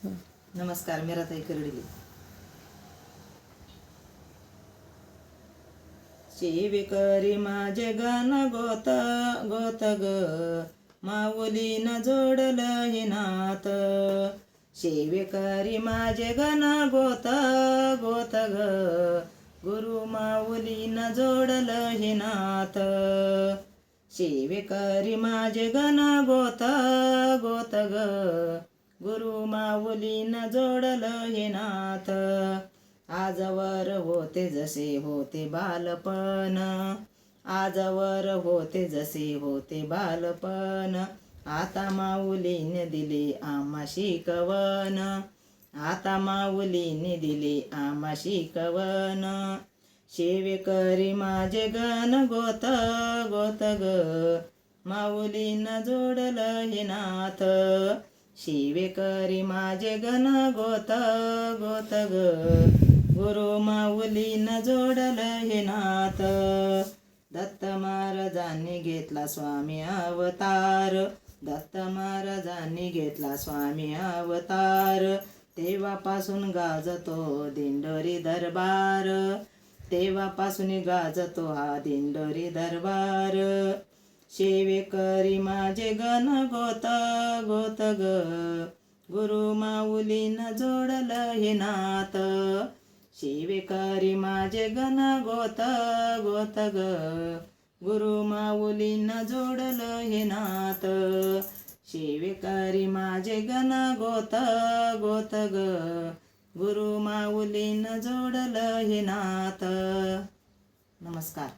नमस्कार, मीराताई करडिले. शिविकरी माझे गण गोत गोत ग, माऊलीन जोडलं हे नात. शिविकरी माझे गण गोत गोत ग, गुरु माऊलीन जोडलं हे नात. शिविकरी माझे गण गोत गोत ग, गुरु माऊलीन जोडलं हे नाथ. आजवर होते जसे होते बालपण, आजवर होते जसे होते बालपण. आता माऊलीने दिले आम्हा शिकवण, आता माऊलीने दिले आम्हा शिकवण. शिविकरी माझे गण गोत गोत ग, माऊलीन जोडलं हे नाथ. शिविकरी माझे गण गोत गोत ग, गुरु माऊलीन जोडलं हे नाथ. दत्त महाराजांनी घेतला स्वामी अवतार, दत्त महाराजांनी घेतला स्वामी अवतार. तेव्हापासून गाजतो दिंडोरी दरबार, तेव्हापासून गाजतो हा दिंडोरी दरबार. शिविकरी माझे गण गोत गोत ग, गुरु माऊलीन जोडलं हे नाथ. शिविकरी माझे गण गोत गोत ग, गुरु माऊलीन जोडलं हे नाथ. शिविकरी माझे गण गोत गोत ग, गुरु माऊलीन जोडलं हे नाथ. नमस्कार.